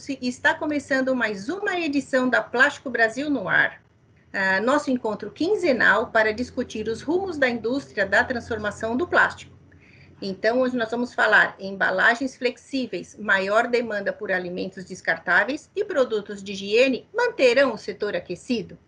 Pulse e está começando mais uma edição da Plástico Brasil no ar. Nosso encontro quinzenal para discutir os rumos da indústria da transformação do plástico. Então, hoje nós vamos falar em embalagens flexíveis, maior demanda por alimentos descartáveis e produtos de higiene manterão o setor aquecido?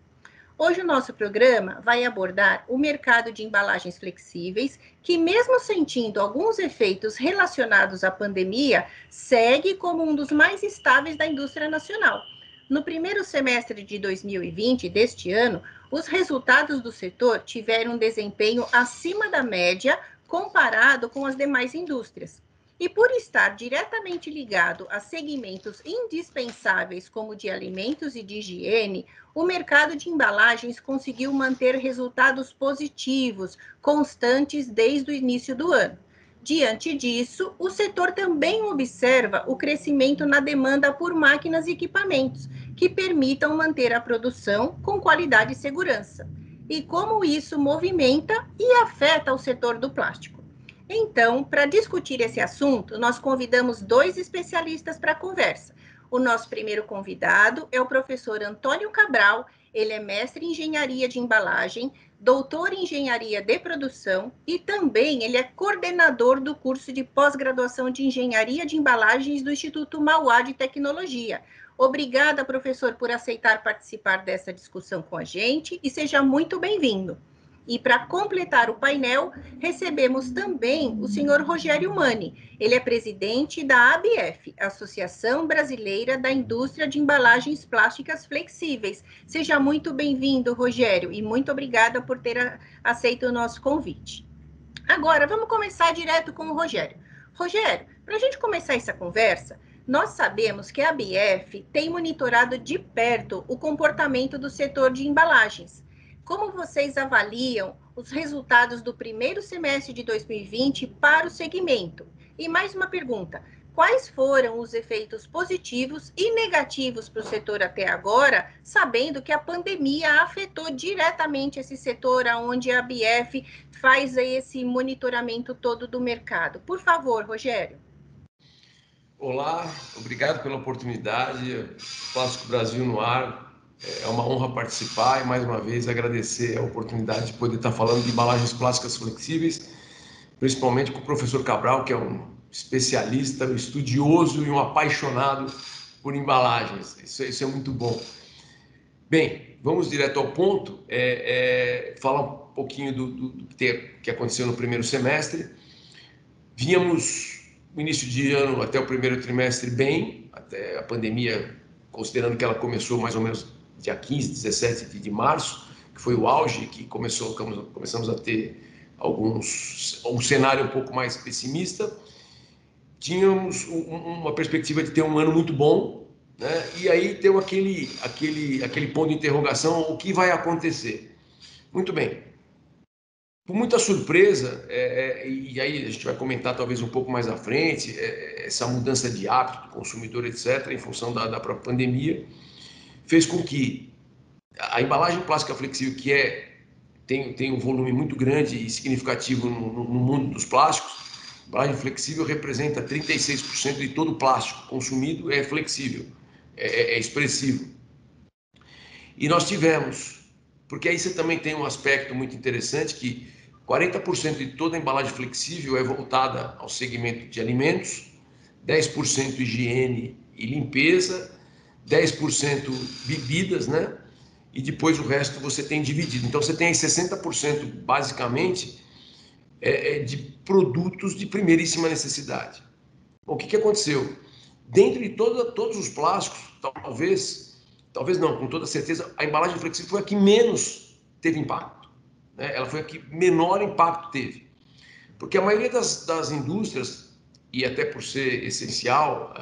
Hoje o nosso programa vai abordar o mercado de embalagens flexíveis, que mesmo sentindo alguns efeitos relacionados à pandemia, segue como um dos mais estáveis da indústria nacional. No primeiro semestre de 2020, deste ano, os resultados do setor tiveram um desempenho acima da média comparado com as demais indústrias. E por estar diretamente ligado a segmentos indispensáveis como de alimentos e de higiene, o mercado de embalagens conseguiu manter resultados positivos, constantes desde o início do ano. Diante disso, o setor também observa o crescimento na demanda por máquinas e equipamentos, que permitam manter a produção com qualidade e segurança. E como isso movimenta e afeta o setor do plástico. Então, para discutir esse assunto, nós convidamos dois especialistas para a conversa. O nosso primeiro convidado é o professor Antônio Cabral, ele é mestre em engenharia de embalagem, doutor em engenharia de produção e também ele é coordenador do curso de pós-graduação de engenharia de embalagens do Instituto Mauá de Tecnologia. Obrigada, professor, por aceitar participar dessa discussão com a gente e seja muito bem-vindo. E para completar o painel, recebemos também o senhor Rogério Mani. Ele é presidente da ABF, Associação Brasileira da Indústria de Embalagens Plásticas Flexíveis. Seja muito bem-vindo, Rogério, e muito obrigada por ter aceito o nosso convite. Agora, vamos começar direto com o Rogério. Rogério, para a gente começar essa conversa, nós sabemos que a ABF tem monitorado de perto o comportamento do setor de embalagens. Como vocês avaliam os resultados do primeiro semestre de 2020 para o segmento? E mais uma pergunta, quais foram os efeitos positivos e negativos para o setor até agora, sabendo que a pandemia afetou diretamente esse setor, onde a ABF faz esse monitoramento todo do mercado? Por favor, Rogério. Olá, obrigado pela oportunidade. Plástico Brasil no ar. É uma honra participar e, mais uma vez, agradecer a oportunidade de poder estar falando de embalagens plásticas flexíveis, principalmente com o professor Cabral, que é um especialista, um estudioso e um apaixonado por embalagens. Isso é muito bom. Bem, vamos direto ao ponto, falar um pouquinho do que aconteceu no primeiro semestre. Vínhamos no início de ano até o primeiro trimestre bem, até a pandemia, considerando que ela começou mais ou menos dia 15, 17 de março, que foi o auge, que começamos a ter um cenário um pouco mais pessimista. Tínhamos uma perspectiva de ter um ano muito bom, né? E aí deu aquele ponto de interrogação, o que vai acontecer? Muito bem. Com muita surpresa, e aí a gente vai comentar talvez um pouco mais à frente, essa mudança de hábito do consumidor, etc., em função da própria pandemia, fez com que a embalagem plástica flexível, que tem um volume muito grande e significativo no mundo dos plásticos, a embalagem flexível representa 36% de todo o plástico consumido é flexível, é expressivo. E nós tivemos, porque aí você também tem um aspecto muito interessante, que 40% de toda a embalagem flexível é voltada ao segmento de alimentos, 10% higiene e limpeza, 10% bebidas, né? E depois o resto você tem dividido. Então você tem aí 60% basicamente de produtos de primeiríssima necessidade. Bom, o que aconteceu? Dentro de todos os plásticos, talvez não, com toda certeza, a embalagem flexível foi a que menos teve impacto, né? Ela foi a que menor impacto teve. Porque a maioria das indústrias, e até por ser essencial,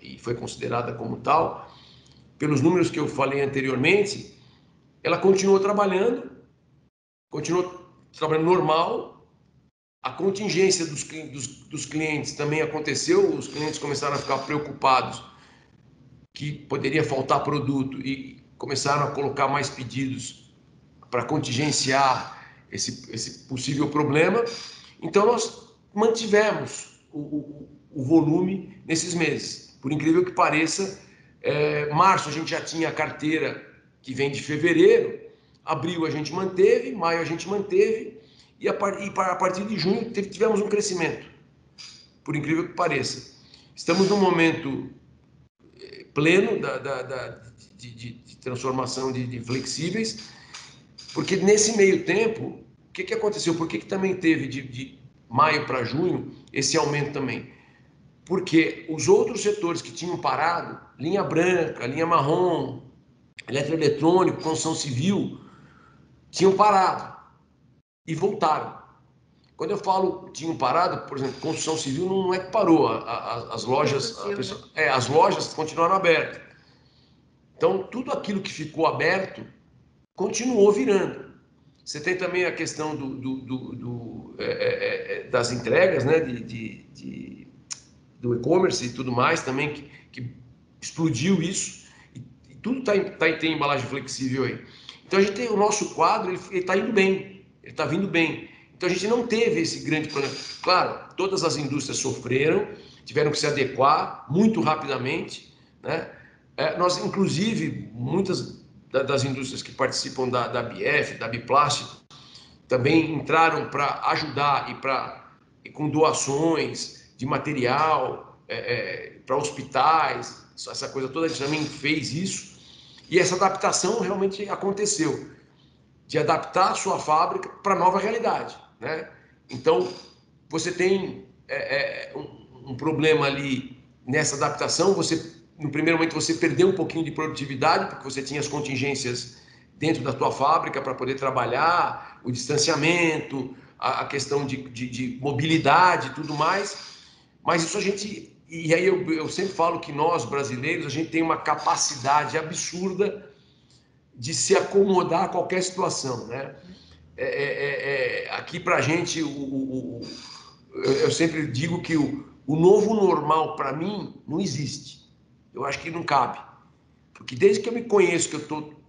e foi considerada como tal, pelos números que eu falei anteriormente, ela continuou trabalhando normal, a contingência dos clientes também aconteceu, os clientes começaram a ficar preocupados que poderia faltar produto e começaram a colocar mais pedidos para contingenciar esse possível problema. Então nós mantivemos o volume nesses meses. Por incrível que pareça, Março a gente já tinha a carteira que vem de fevereiro, abril a gente manteve, maio a gente manteve, e a partir de junho tivemos um crescimento, por incrível que pareça. Estamos num momento pleno de transformação de flexíveis, porque nesse meio tempo, o que aconteceu? Por que também teve de maio para junho esse aumento também? Porque os outros setores que tinham parado, linha branca, linha marrom, eletroeletrônico, construção civil, tinham parado e voltaram. Quando eu falo tinham parado, por exemplo, construção civil não é que parou, as lojas, as lojas continuaram abertas. Então, tudo aquilo que ficou aberto continuou virando. Você tem também a questão das entregas, né, do e-commerce e tudo mais também, que explodiu isso, e tudo tem embalagem flexível aí. Então a gente tem o nosso quadro, ele está indo bem, ele está vindo bem. Então a gente não teve esse grande problema. Claro, todas as indústrias sofreram, tiveram que se adequar muito rapidamente, né? Nós, inclusive, muitas das indústrias que participam da BF, da Biplástico, também entraram para ajudar e com doações de material para hospitais, essa coisa toda, a gente também fez isso. E essa adaptação realmente aconteceu, de adaptar a sua fábrica para a nova realidade, né? Então, você tem um problema ali nessa adaptação, no primeiro momento você perdeu um pouquinho de produtividade, porque você tinha as contingências dentro da tua fábrica para poder trabalhar, o distanciamento, a questão de mobilidade e tudo mais, mas isso a gente... E aí eu sempre falo que nós, brasileiros, a gente tem uma capacidade absurda de se acomodar a qualquer situação, né? Aqui para a gente, eu sempre digo que o novo normal para mim não existe. Eu acho que não cabe. Porque desde que eu me conheço,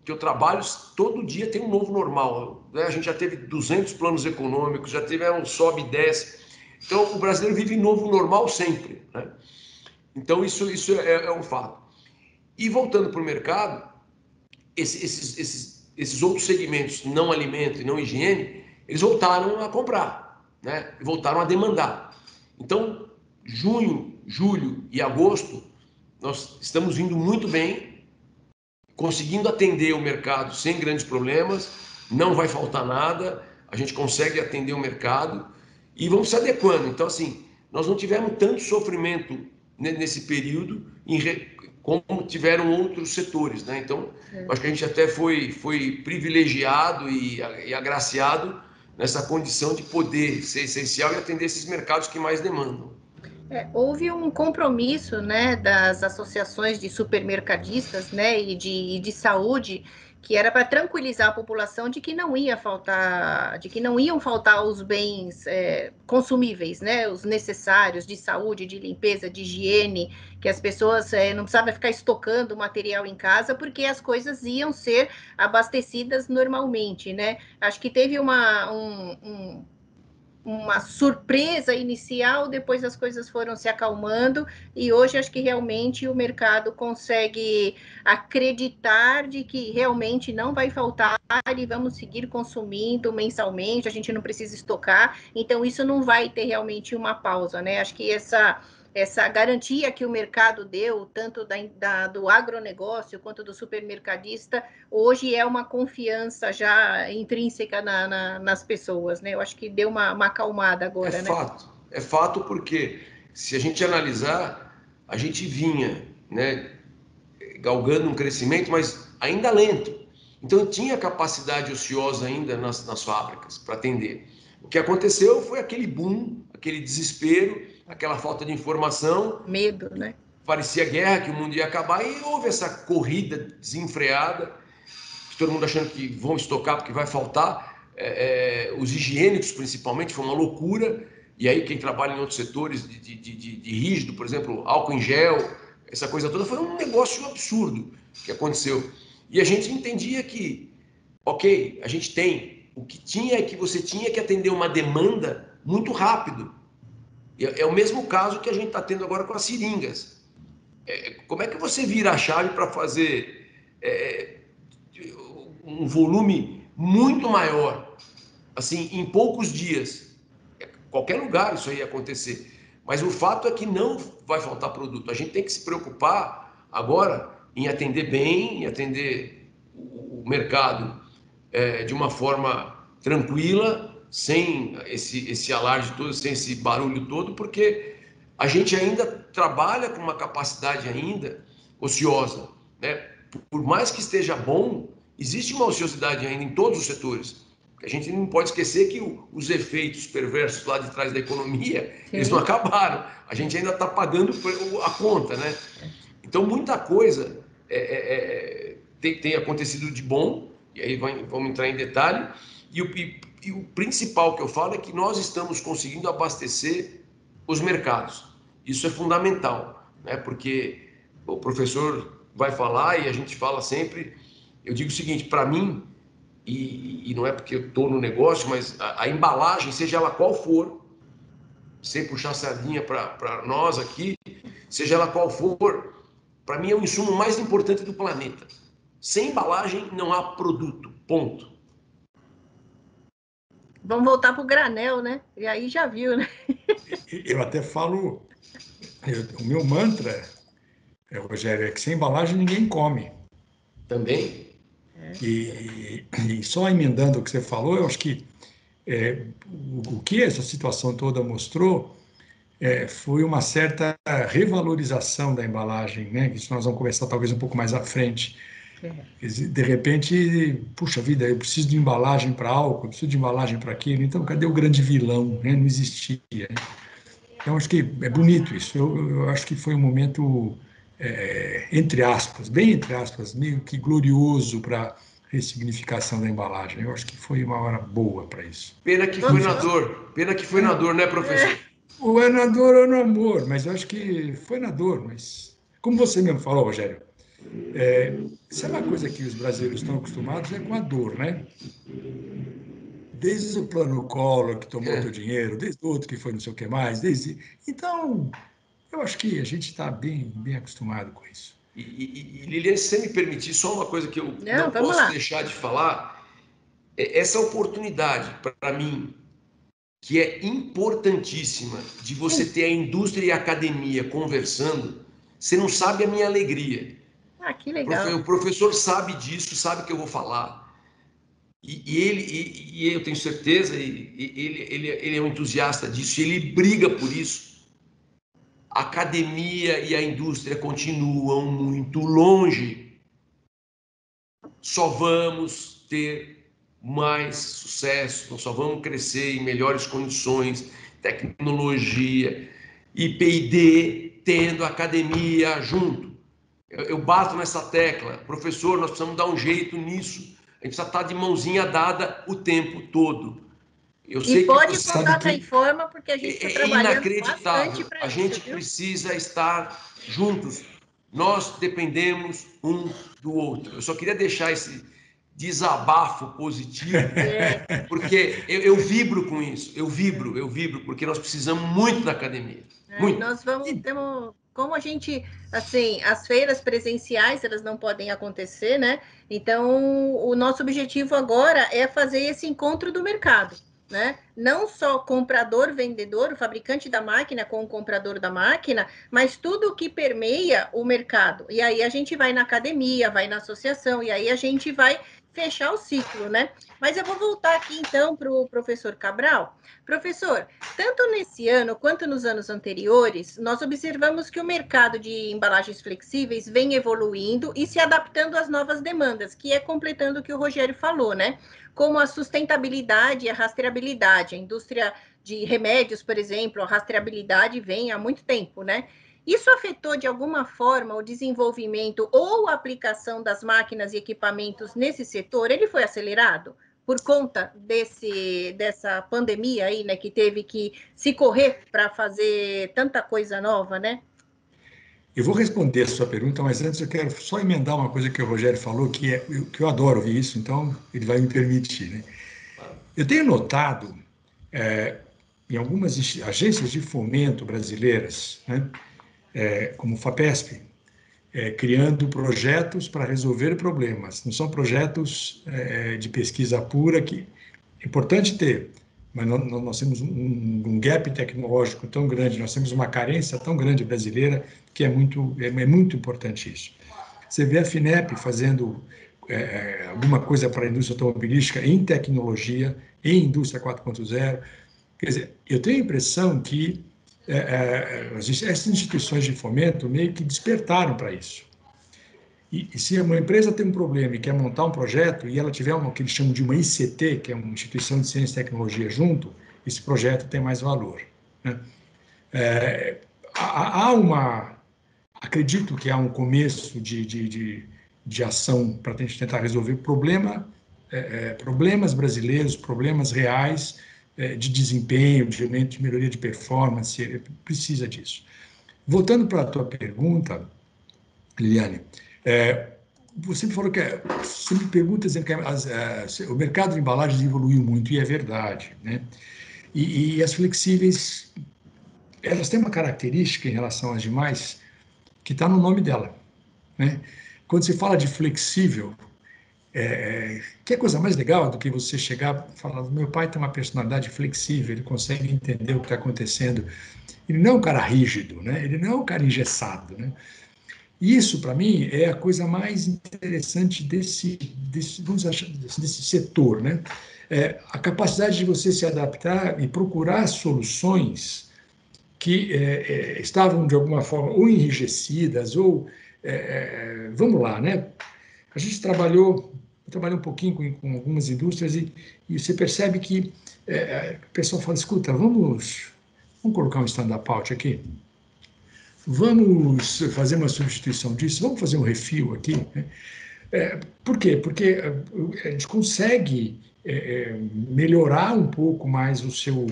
que eu trabalho, todo dia tem um novo normal, né? A gente já teve 200 planos econômicos, já teve um sobe e desce. Então, o brasileiro vive em novo normal sempre, né? Então, isso é um fato. E voltando para o mercado, esses outros segmentos, não alimento e não higiene, eles voltaram a comprar, né? E voltaram a demandar. Então, junho, julho e agosto, nós estamos vindo muito bem, conseguindo atender o mercado sem grandes problemas, não vai faltar nada, a gente consegue atender o mercado e vamos se adequando. Então, assim, nós não tivemos tanto sofrimento nesse período como tiveram outros setores, né? Então, acho que a gente até foi privilegiado e agraciado nessa condição de poder ser essencial e atender esses mercados que mais demandam. Houve um compromisso, né, das associações de supermercadistas, né, e de saúde, que era para tranquilizar a população de que não iam faltar os bens consumíveis, né, os necessários de saúde, de limpeza, de higiene, que as pessoas não precisavam ficar estocando material em casa, porque as coisas iam ser abastecidas normalmente, né? Acho que teve uma surpresa inicial, depois as coisas foram se acalmando e hoje acho que realmente o mercado consegue acreditar de que realmente não vai faltar e vamos seguir consumindo mensalmente, a gente não precisa estocar, então isso não vai ter realmente uma pausa, né? Acho que essa garantia que o mercado deu, tanto do agronegócio quanto do supermercadista, hoje é uma confiança já intrínseca nas pessoas, né? Eu acho que deu uma acalmada agora, né? É fato porque, se a gente analisar, a gente vinha, né, galgando um crescimento, mas ainda lento. Então, tinha capacidade ociosa ainda nas fábricas para atender. O que aconteceu foi aquele boom, aquele desespero, aquela falta de informação. Medo, né? Parecia guerra, que o mundo ia acabar, e houve essa corrida desenfreada, todo mundo achando que vão estocar porque vai faltar. Os higiênicos, principalmente, foi uma loucura. E aí, quem trabalha em outros setores de rígido, por exemplo, álcool em gel, essa coisa toda, foi um negócio absurdo que aconteceu. E a gente entendia que, ok, a gente tem. O que tinha é que você tinha que atender uma demanda muito rápido. É o mesmo caso que a gente está tendo agora com as seringas. Como é que você vira a chave para fazer um volume muito maior, assim, em poucos dias? Qualquer lugar isso aí ia acontecer. Mas o fato é que não vai faltar produto. A gente tem que se preocupar agora em atender bem, em atender o mercado de uma forma tranquila, sem esse alarde todo, sem esse barulho todo, porque a gente ainda trabalha com uma capacidade ainda ociosa, né? Por mais que esteja bom, existe uma ociosidade ainda em todos os setores. A gente não pode esquecer que os efeitos perversos lá de trás da economia, eles não acabaram. A gente ainda está pagando a conta, né? Então, muita coisa tem acontecido de bom, e aí vamos entrar em detalhe, e o principal que eu falo é que nós estamos conseguindo abastecer os mercados. Isso é fundamental, né? Porque o professor vai falar e a gente fala sempre, eu digo o seguinte, para mim, e não é porque eu estou no negócio, mas a embalagem, seja ela qual for, sem puxar sardinha para nós aqui, seja ela qual for, para mim é o insumo mais importante do planeta. Sem embalagem não há produto, ponto. Vamos voltar para o granel, né? E aí já viu, né? Eu até falo, o meu mantra, Rogério, é que sem embalagem ninguém come. Também. E só emendando o que você falou, eu acho que o que essa situação toda mostrou foi uma certa revalorização da embalagem, né? Isso nós vamos conversar talvez um pouco mais à frente. De repente, puxa vida, eu preciso de embalagem para álcool, eu preciso de embalagem para aquilo, então cadê o grande vilão? Né? Não existia. Né? Então, acho que é bonito isso. Eu acho que foi um momento, entre aspas, bem entre aspas, meio que glorioso para a ressignificação da embalagem. Eu acho que foi uma hora boa para isso. Pena que foi na dor. Pena que foi na dor, né, professor? Ou é na dor ou no amor, mas eu acho que foi na dor. Mas, como você mesmo falou, Rogério, se é uma coisa que os brasileiros estão acostumados é com a dor, né? Desde o plano Collor, que tomou o teu dinheiro, desde o outro que foi não sei o que mais, desde... Então, eu acho que a gente está bem, bem acostumado com isso. E Liliane, se você me permitir, só uma coisa que eu não vamos posso lá. deixar de falar, essa oportunidade, para mim, que é importantíssima, de você ter a indústria e a academia conversando, você não sabe a minha alegria. Ah, que legal. O professor sabe disso, sabe que eu vou falar. E eu tenho certeza, ele é um entusiasta disso, e ele briga por isso. A academia e a indústria continuam muito longe. Só vamos ter mais sucesso, nós só vamos crescer em melhores condições, tecnologia e P&D tendo academia junto. Eu bato nessa tecla, professor, nós precisamos dar um jeito nisso. A gente precisa estar de mãozinha dada o tempo todo. Eu sei que pode você contar com a Informa, porque a gente está trabalhando bastante para isso. A gente precisa estar juntos. Nós dependemos um do outro. Eu só queria deixar esse desabafo positivo, porque eu vibro com isso. Eu vibro, porque nós precisamos muito da academia. Muito. Nós temos, como a gente, assim, as feiras presenciais, elas não podem acontecer, né? Então, o nosso objetivo agora é fazer esse encontro do mercado, né? Não só comprador, vendedor, o fabricante da máquina com o comprador da máquina, mas tudo que permeia o mercado. E aí a gente vai na academia, vai na associação, e aí a gente vai fechar o ciclo, né? Mas eu vou voltar aqui, então, para o professor Cabral. Professor, tanto nesse ano quanto nos anos anteriores, nós observamos que o mercado de embalagens flexíveis vem evoluindo e se adaptando às novas demandas, que é completando o que o Rogério falou, né? Como a sustentabilidade e a rastreabilidade. A indústria de remédios, por exemplo, a rastreabilidade vem há muito tempo, né? Isso afetou de alguma forma o desenvolvimento ou a aplicação das máquinas e equipamentos nesse setor? Ele foi acelerado por conta dessa pandemia aí, né, que teve que se correr para fazer tanta coisa nova, né? Eu vou responder a sua pergunta, mas antes eu quero só emendar uma coisa que o Rogério falou, que eu adoro ouvir isso, então ele vai me permitir, né? Eu tenho notado em algumas agências de fomento brasileiras, né, como o FAPESP, criando projetos para resolver problemas. Não são projetos de pesquisa pura, que é importante ter, mas nós temos um gap tecnológico tão grande, nós temos uma carência tão grande brasileira, que é muito importante isso. Você vê a FINEP fazendo alguma coisa para a indústria automobilística em tecnologia, em indústria 4.0. Quer dizer, eu tenho a impressão que essas instituições de fomento meio que despertaram para isso. E se uma empresa tem um problema e quer montar um projeto, e ela tiver o que eles chamam de uma ICT, que é uma instituição de ciência e tecnologia junto, esse projeto tem mais valor, né? Acredito que há um começo de ação para a gente tentar resolver problemas brasileiros, problemas reais, de desempenho, de melhoria de performance, precisa disso. Voltando para a tua pergunta, Liliane, você me falou você me pergunta dizendo que o mercado de embalagens evoluiu muito, e é verdade, né? E as flexíveis, elas têm uma característica em relação às demais, que está no nome dela, né? Quando se fala de flexível, que coisa mais legal do que você chegar e falar: meu pai tem uma personalidade flexível, ele consegue entender o que está acontecendo. Ele não é um cara rígido, né? Ele não é um cara engessado, né? Isso, para mim, é a coisa mais interessante desse setor, né? A capacidade de você se adaptar e procurar soluções que estavam, de alguma forma, ou enrijecidas, ou... vamos lá, né? A gente trabalhou um pouquinho com algumas indústrias e você percebe que o pessoal fala: escuta, vamos colocar um stand-up out aqui? Vamos fazer uma substituição disso? Vamos fazer um refil aqui? Por quê? Porque a gente consegue melhorar um pouco mais o seu,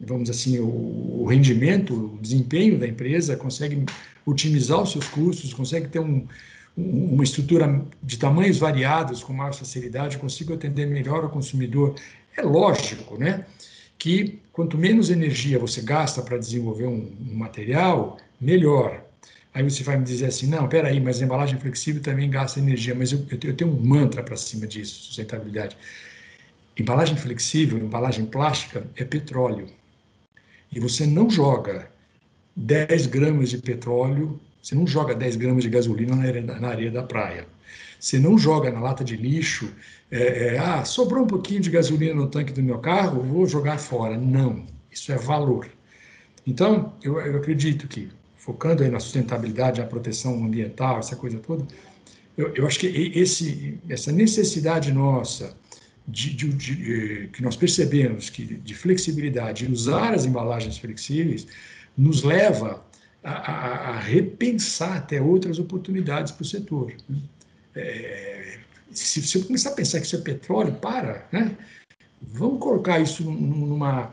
vamos dizer assim, o rendimento, o desempenho da empresa, consegue otimizar os seus custos, consegue ter uma estrutura de tamanhos variados com maior facilidade, consigo atender melhor ao consumidor. É lógico, né, que quanto menos energia você gasta para desenvolver um material, melhor. Aí você vai me dizer assim: não, peraí, mas a embalagem flexível também gasta energia. Mas eu tenho um mantra para cima disso: sustentabilidade. Embalagem flexível, embalagem plástica é petróleo. E você não joga 10 gramas de petróleo, você não joga 10 gramas de gasolina na areia da praia. Você não joga na lata de lixo, sobrou um pouquinho de gasolina no tanque do meu carro, vou jogar fora. Não, isso é valor. Então, eu acredito que, focando aí na sustentabilidade, na proteção ambiental, essa coisa toda, eu acho que essa necessidade nossa que nós percebemos de flexibilidade, e usar as embalagens flexíveis, nos leva a repensar até outras oportunidades para o setor. Se você começar a pensar que isso é petróleo, né? Vamos colocar isso numa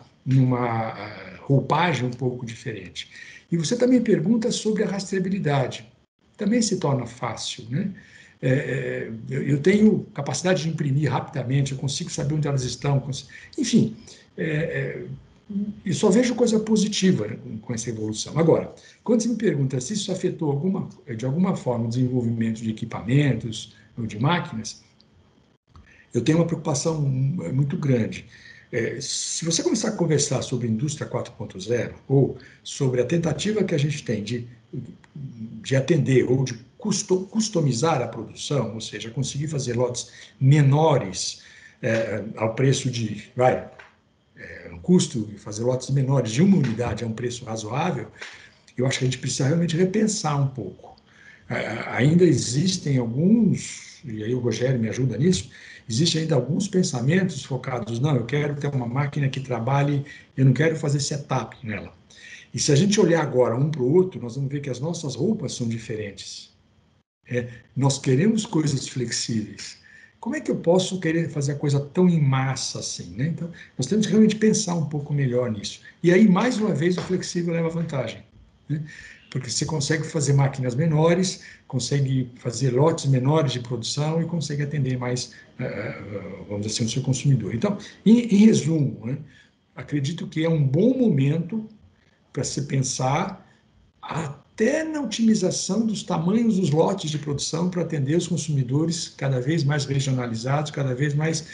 roupagem um pouco diferente. E você também pergunta sobre a rastreabilidade. Também se torna fácil, né? Eu tenho capacidade de imprimir rapidamente, eu consigo saber onde elas estão, enfim, e só vejo coisa positiva, né, com essa evolução. Agora, quando você me pergunta se isso afetou de alguma forma o desenvolvimento de equipamentos ou de máquinas, eu tenho uma preocupação muito grande. Se você começar a conversar sobre a indústria 4.0 ou sobre a tentativa que a gente tem de atender ou de customizar a produção, ou seja, conseguir fazer lotes menores ao preço um custo de fazer lotes menores de uma unidade a um preço razoável, eu acho que a gente precisa realmente repensar um pouco. Ainda existem alguns, e aí o Rogério me ajuda nisso, existem ainda alguns pensamentos focados: não, eu quero ter uma máquina que trabalhe, eu não quero fazer setup nela. E se a gente olhar agora um para o outro, nós vamos ver que as nossas roupas são diferentes. Nós queremos coisas flexíveis. Como é que eu posso querer fazer a coisa tão em massa assim, né? Então, nós temos que realmente pensar um pouco melhor nisso. E aí, mais uma vez, o flexível leva vantagem, né? Porque você consegue fazer máquinas menores, consegue fazer lotes menores de produção e consegue atender mais, vamos dizer assim, o seu consumidor. Então, em resumo, né, acredito que é um bom momento para se pensar até na otimização dos tamanhos dos lotes de produção para atender os consumidores cada vez mais regionalizados, cada vez mais,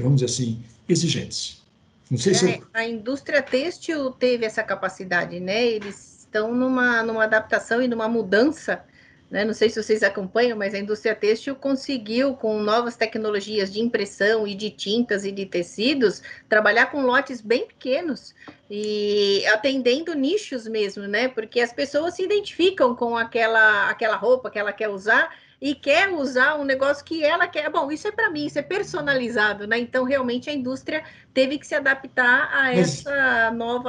vamos dizer assim, exigentes. Não sei se A indústria têxtil teve essa capacidade, né? Eles estão numa adaptação e numa mudança, né? Não sei se vocês acompanham, mas a indústria têxtil conseguiu, com novas tecnologias de impressão e de tintas e de tecidos, trabalhar com lotes bem pequenos e atendendo nichos mesmo, né? Porque as pessoas se identificam com aquela roupa que ela quer usar e quer usar um negócio que ela quer. Bom, isso é para mim, isso é personalizado, né? Então, realmente, a indústria teve que se adaptar a mas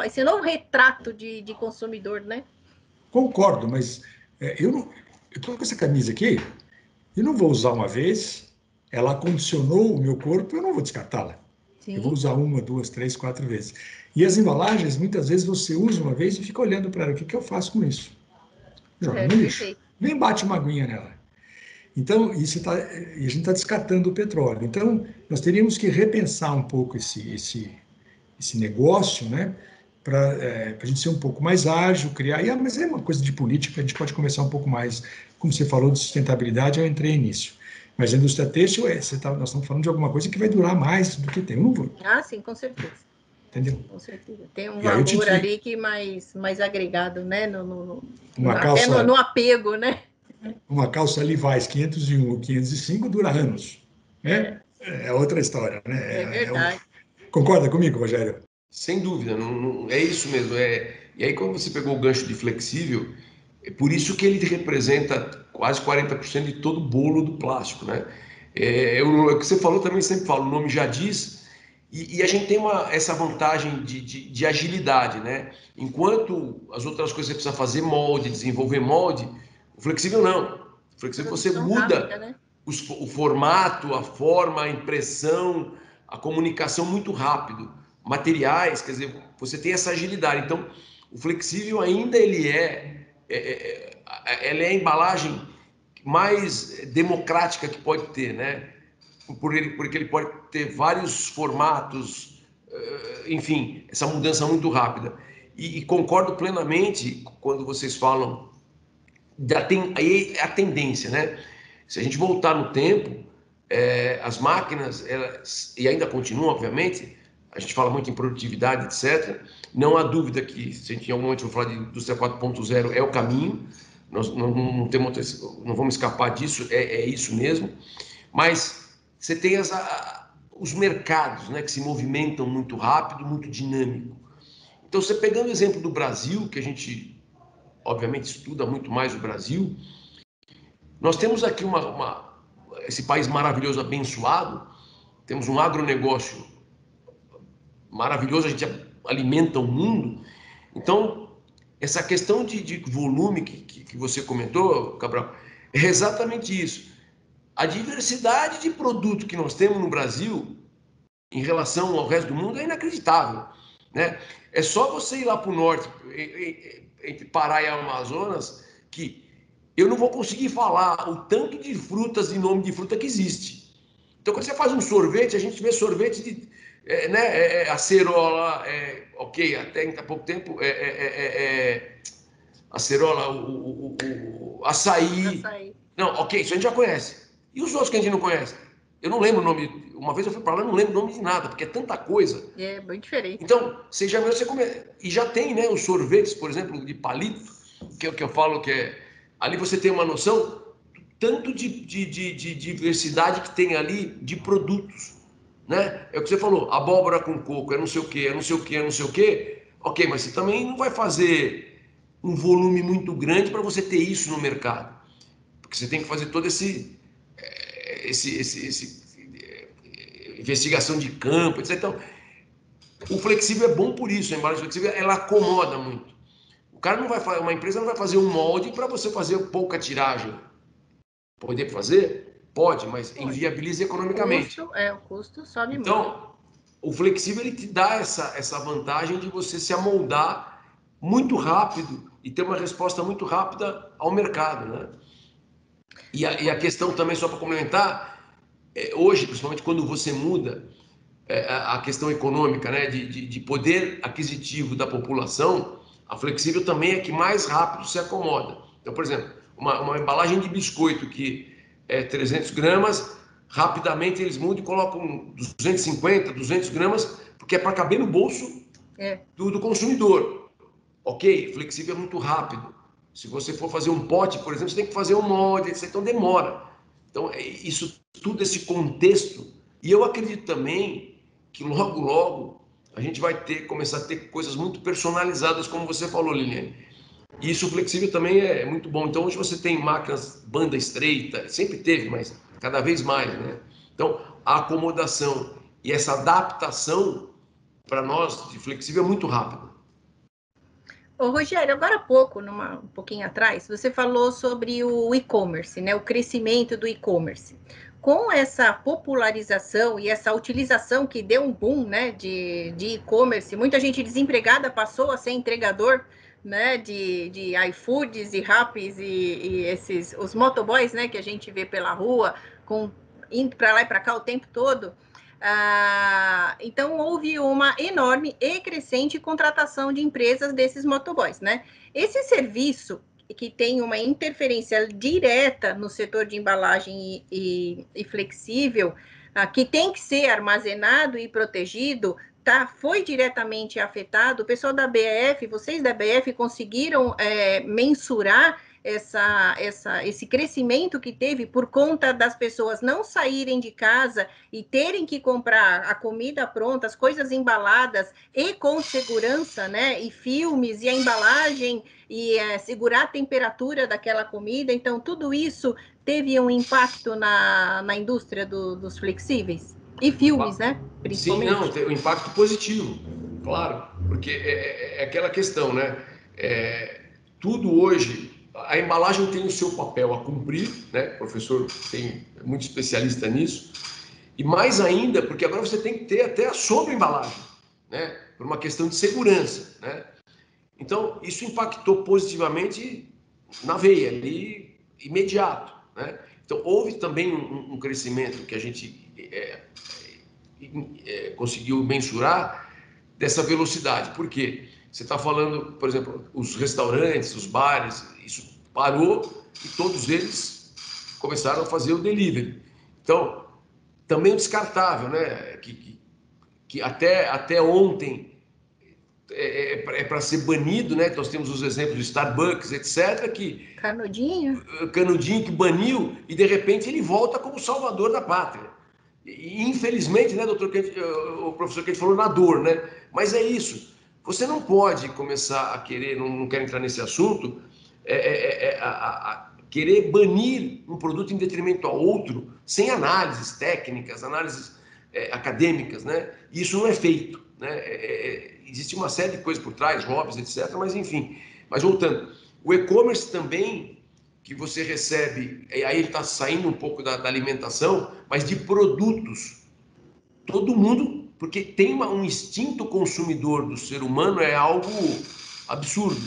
esse novo retrato de consumidor, né? concordo, mas eu estou com essa camisa aqui, eu não vou usar uma vez, ela condicionou o meu corpo, eu não vou descartá-la. Eu vou Sim. usar uma, duas, três, quatro vezes. E as embalagens, muitas vezes você usa uma vez e fica olhando para ela, o que eu faço com isso? Joga no lixo. Perfeito. Nem bate uma aguinha nela. Então, e a gente está descartando o petróleo. Então, nós teríamos que repensar um pouco esse negócio, né? Para a gente ser um pouco mais ágil, criar. Mas é uma coisa de política, a gente pode começar um pouco mais. Como você falou de sustentabilidade, eu entrei nisso. Mas a indústria têxtil, nós estamos falando de alguma coisa que vai durar mais do que tem. Eu não vou. Ah, sim, com certeza. Entendeu? Com certeza. Tem um E aí eu valor ali que mais agregado, né? uma Até calça, no apego, né? uma calça Levi's 501 ou 505 dura anos. Né? É outra história, né? É verdade. Concorda comigo, Rogério? Sem dúvida, é isso mesmo. E aí, quando você pegou o gancho de flexível, é por isso que ele representa quase 40% de todo o bolo do plástico, né? O que você falou também, sempre falo, o nome já diz, e a gente tem essa vantagem de agilidade, né? Enquanto as outras coisas você precisa fazer molde, desenvolver molde, o flexível não. O flexível você Produção rápida, muda né? o formato, a forma, a impressão, a comunicação muito rápido. Materiais, quer dizer, você tem essa agilidade. Então, o flexível ainda ele é a embalagem mais democrática que pode ter, né? Porque ele pode ter vários formatos, enfim, essa mudança muito rápida. E concordo plenamente quando vocês falam aí é a tendência, né? Se a gente voltar no tempo, as máquinas, e ainda continuam, obviamente, a gente fala muito em produtividade, etc. Não há dúvida que, se a gente em algum momento for falar de indústria 4.0, é o caminho, nós não vamos escapar disso, é isso mesmo. Mas você tem os mercados, né, que se movimentam muito rápido, muito dinâmico. Então, você pegando o exemplo do Brasil, que a gente, obviamente, estuda muito mais o Brasil, nós temos aqui esse país maravilhoso, abençoado, temos um agronegócio maravilhoso, a gente alimenta o mundo. Então, essa questão de volume que você comentou, Cabral, é exatamente isso. A diversidade de produto que nós temos no Brasil, em relação ao resto do mundo, é inacreditável, né? É só você ir lá para o norte, entre Pará e Amazonas, que eu não vou conseguir falar o tanto de frutas e nome de fruta que existe. Então, quando você faz um sorvete, a gente vê sorvete de acerola, ok, até há pouco tempo, acerola, o açaí. Açaí. Não, ok, isso a gente já conhece. E os outros que a gente não conhece? Eu não lembro o nome. Uma vez eu fui para lá, não lembro o nome de nada, porque é tanta coisa. É bem diferente. Então, você já e já tem, né, os sorvetes, por exemplo, de palito, que é o que eu falo que ali você tem uma noção tanto de diversidade que tem ali de produtos, né? É o que você falou, abóbora com coco, é não sei o que, é não sei o que, é não sei o que. Ok, mas você também não vai fazer um volume muito grande para você ter isso no mercado, porque você tem que fazer todo esse investigação de campo, etc. Então, o flexível é bom por isso, a embalagem flexível ela acomoda muito. O cara não vai fazer, uma empresa não vai fazer um molde para você fazer pouca tiragem. Poder fazer? Pode, mas inviabiliza economicamente. O custo sobe muito. Então, o flexível ele te dá essa vantagem de você se amoldar muito rápido e ter uma resposta muito rápida ao mercado, né? E a questão também, só para complementar, hoje, principalmente quando você muda a questão econômica, né, de poder aquisitivo da população, A flexível também é que mais rápido se acomoda. Então, por exemplo, uma embalagem de biscoito que é 300 gramas, rapidamente eles mudam e colocam 250, 200 gramas, porque é para caber no bolso do consumidor. Ok, flexível é muito rápido. Se você for fazer um pote, por exemplo, você tem que fazer um molde, etc. Então demora. Então, isso tudo, esse contexto. E eu acredito também que logo, logo, a gente vai começar a ter coisas muito personalizadas, como você falou, Liliane. E isso flexível também é muito bom. Então, hoje você tem máquinas banda estreita, sempre teve, mas cada vez mais, né? Então, a acomodação e essa adaptação, para nós, de flexível, é muito rápida. Ô, Rogério, agora há pouco, um pouquinho atrás, você falou sobre o e-commerce, né? O crescimento do e-commerce. Com essa popularização e essa utilização que deu um boom, né, de e-commerce, muita gente desempregada passou a ser entregador, né, de iFoods e Rapis e os motoboys, né, que a gente vê pela rua, indo para lá e para cá o tempo todo. Então, houve uma enorme e crescente contratação de empresas desses motoboys, né? Esse serviço, que tem uma interferência direta no setor de embalagem e flexível, que tem que ser armazenado e protegido, foi diretamente afetado. O pessoal da BF, vocês da BF conseguiram mensurar esse crescimento que teve por conta das pessoas não saírem de casa e terem que comprar a comida pronta, as coisas embaladas e com segurança, né? E filmes e a embalagem e segurar a temperatura daquela comida. Então, tudo isso teve um impacto na indústria dos flexíveis e filmes, né? Principalmente. Sim, não, tem um impacto positivo, claro, porque é aquela questão, né? Tudo hoje, a embalagem tem o seu papel a cumprir, né? O professor é muito especialista nisso, e mais ainda, porque agora você tem que ter até a sobre-embalagem, né? Por uma questão de segurança, né? Então, isso impactou positivamente na veia, ali, imediato, né? Então, houve também um crescimento que a gente conseguiu mensurar dessa velocidade. Por quê? Você está falando, por exemplo, os restaurantes, os bares, isso parou e todos eles começaram a fazer o delivery. Então, também o descartável, né? Que até ontem para ser banido, né? Nós temos os exemplos do Starbucks, etc., Canudinho que baniu e de repente ele volta como salvador da pátria. E, infelizmente, né, doutor, o professor que falou na dor, né? Mas é isso. Você não pode começar a querer, não quero entrar nesse assunto, a querer banir um produto em detrimento a outro, sem análises técnicas, análises acadêmicas, né? Isso não é feito, né? Existe uma série de coisas por trás, hobbies, etc., mas enfim. Mas voltando, o e-commerce também, que você recebe, aí ele está saindo um pouco da alimentação, mas de produtos. Todo mundo, porque tem um instinto consumidor do ser humano, é algo absurdo.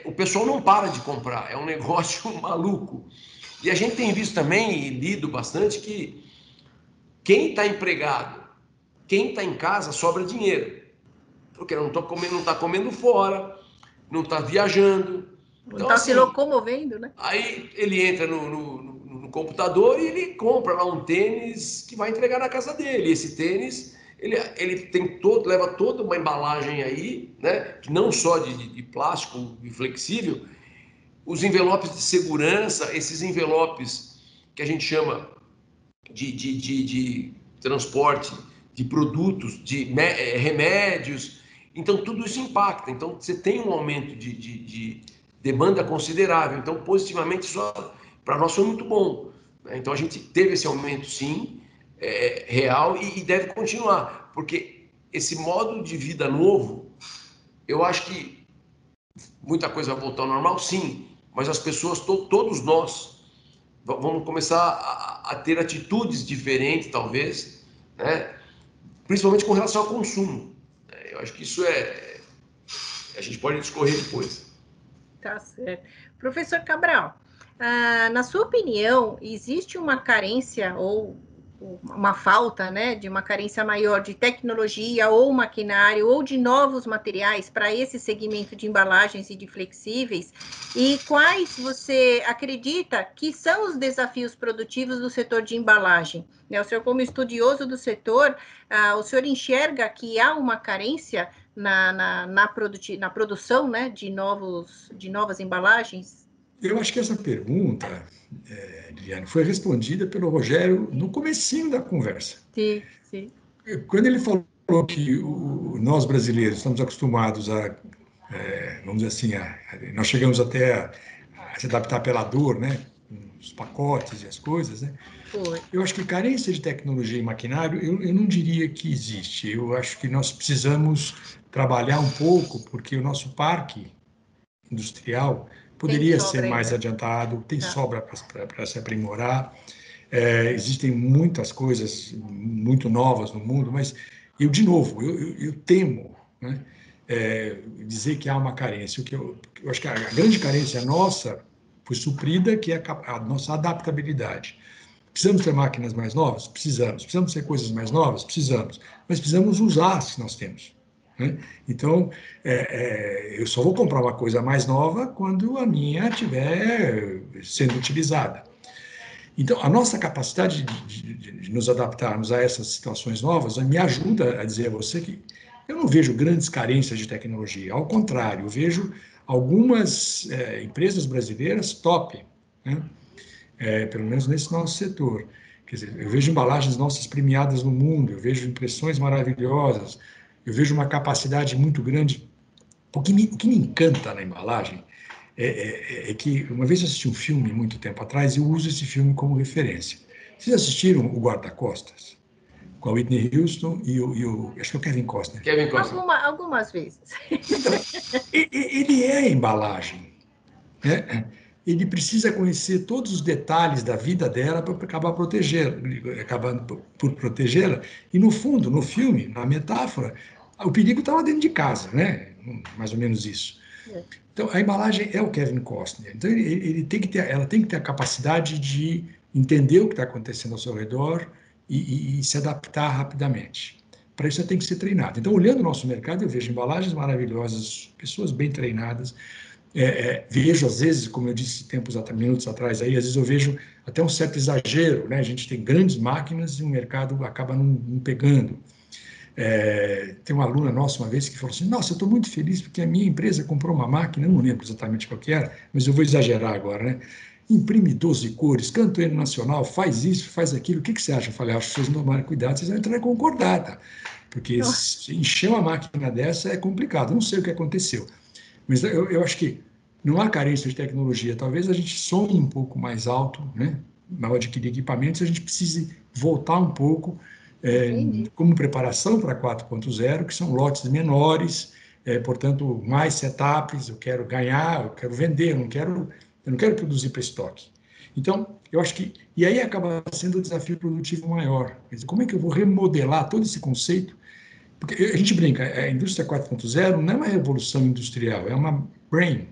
O pessoal não para de comprar, é um negócio maluco. E a gente tem visto também, e lido bastante, que quem está empregado, quem está em casa, sobra dinheiro. Porque não está comendo fora, não está viajando. Então, não está se locomovendo, né? Aí ele entra no computador e ele compra lá um tênis que vai entregar na casa dele. Esse tênis, ele tem leva toda uma embalagem aí, né? Que não só de plástico e flexível, os envelopes de segurança, esses envelopes que a gente chama de transporte de produtos, de remédios. Então, tudo isso impacta. Então, você tem um aumento de demanda considerável. Então, positivamente, isso para nós foi muito bom. Então, a gente teve esse aumento, sim, real e deve continuar, porque esse modo de vida novo, eu acho que muita coisa vai voltar ao normal, sim, mas as pessoas, todos nós, vamos começar a ter atitudes diferentes, talvez, né? Principalmente com relação ao consumo. Eu acho que isso a gente pode discorrer depois. Tá certo. Professor Cabral, na sua opinião, existe uma carência ou uma falta, né, de uma carência maior de tecnologia ou maquinário ou de novos materiais para esse segmento de embalagens e de flexíveis? E quais você acredita que são os desafios produtivos do setor de embalagem? O senhor, como estudioso do setor, o senhor enxerga que há uma carência na produção, né, de novas embalagens? Eu acho que essa pergunta, Liliane, foi respondida pelo Rogério no comecinho da conversa. Sim, sim. Quando ele falou que nós brasileiros estamos acostumados vamos dizer assim, nós chegamos até a se adaptar pela dor, né? Os pacotes e as coisas, né? Foi. Eu acho que carência de tecnologia e maquinário, eu não diria que existe. Eu acho que nós precisamos trabalhar um pouco, porque o nosso parque industrial poderia ser mais adiantado, tem sobra para se aprimorar. Existem muitas coisas muito novas no mundo, mas de novo, eu temo, né, dizer que há uma carência. Eu acho que a grande carência nossa foi suprida, que é a nossa adaptabilidade. Precisamos ter máquinas mais novas? Precisamos. Precisamos ter coisas mais novas? Precisamos. Mas precisamos usar as que nós temos, né? Então, eu só vou comprar uma coisa mais nova quando a minha estiver sendo utilizada. Então, a nossa capacidade de nos adaptarmos a essas situações novas me ajuda a dizer a você que eu não vejo grandes carências de tecnologia. Ao contrário, eu vejo algumas empresas brasileiras top, né? Pelo menos nesse nosso setor. Quer dizer, eu vejo embalagens nossas premiadas no mundo, eu vejo impressões maravilhosas, eu vejo uma capacidade muito grande. O que me encanta na embalagem é que, uma vez eu assisti um filme, muito tempo atrás, e eu uso esse filme como referência. Vocês assistiram O Guarda-Costas? Com a Whitney Houston acho que é o Kevin Costner. Kevin Costner. Algumas vezes. Então, ele é a embalagem, né? Ele precisa conhecer todos os detalhes da vida dela para acabar acabando por protegê-la. E, no fundo, no filme, na metáfora, o perigo estava dentro de casa, né? Mais ou menos isso. Então, a embalagem é o Kevin Costner. Então, ela tem que ter a capacidade de entender o que está acontecendo ao seu redor e se adaptar rapidamente. Para isso, ela tem que ser treinada. Então, olhando o nosso mercado, eu vejo embalagens maravilhosas, pessoas bem treinadas. Vejo, às vezes, como eu disse minutos atrás, aí, às vezes eu vejo até um certo exagero, né? A gente tem grandes máquinas e o mercado acaba não pegando. Tem uma aluna nossa uma vez que falou assim: nossa, eu estou muito feliz porque a minha empresa comprou uma máquina, eu não lembro exatamente qual que era, mas eu vou exagerar agora, né? Imprime 12 cores, canta o hino nacional, faz isso, faz aquilo. O que você acha? Eu falei: acho que vocês não tomarem cuidado, vocês vão entrar em concordata, porque se encher uma máquina dessa é complicado. Eu não sei o que aconteceu. Mas eu acho que não há carência de tecnologia. Talvez a gente sonhe um pouco mais alto, né? Na hora de adquirir equipamentos, a gente precise voltar um pouco como preparação para 4.0, que são lotes menores, portanto, mais setups. Eu quero ganhar, eu quero vender, eu não quero produzir para estoque. Então, eu acho que... E aí acaba sendo o desafio produtivo maior. Quer dizer, como é que eu vou remodelar todo esse conceito? Porque a gente brinca, a indústria 4.0 não é uma revolução industrial, é uma brain.